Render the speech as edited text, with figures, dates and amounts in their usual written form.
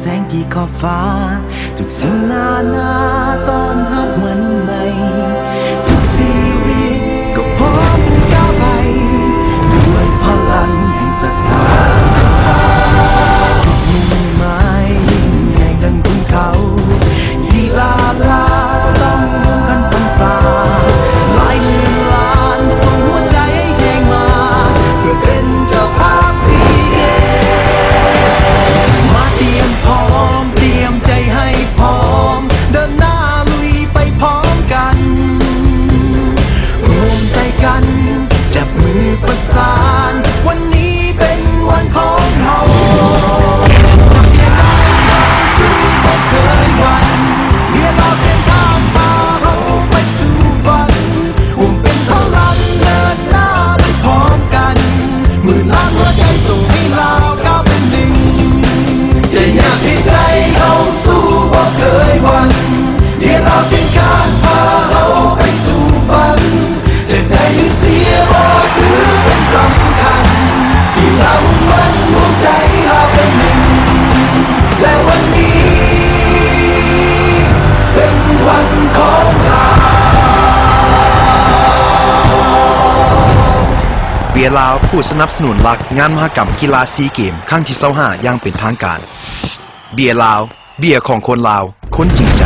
แสงที่ขอบฟ้าทุกสิ่งนาตอนรับวันใหม่ทุกชีวิตก็พร้อมก้าวไปด้วยพลังแห่งศรัทธาทุกมุ่งหมายยิ่งใหญ่ดังคุณเขาลีลาต้องร่วมกันพันปลาหลายหมื่นล้านส่งหัวใจให้แห่งมาเพื่อเป็นเจ้าภาพซีเกมมาเตรียมพร้อมเตรียมใจให้พร้อมเดินหน้าลุยไปพร้อมกันรวมใจกันจับมือประสานวันนี้เป็นวันของเราสู้บ่เคยหวั่นเรียกเราเพียงข้ามพาเราไปสู่ฝันรวมเป็นพลังเดินหน้าไปพร้อมกันหมื่นล้านหัวใจส่งให้เราก้าวเป็นหนึ่งจะอยากให้ใจเราสู้บ่เคยหวั่นเรียกเราเพียงข้ามพาเราไปสู่ฝันจะได้หรือเสียบ่ถือเป็นสำคัญที่เรามันรวมใจเราเป็นหนึ่งและวันนี้เป็นวันของเราเบียร์ลาวผู้สนับสนุนหลักงานมหกรรมกีฬาซีเกมครั้งที่25อย่างเป็นทางการเบียร์ลาวเบียร์ของคนลาวคนจริงใจ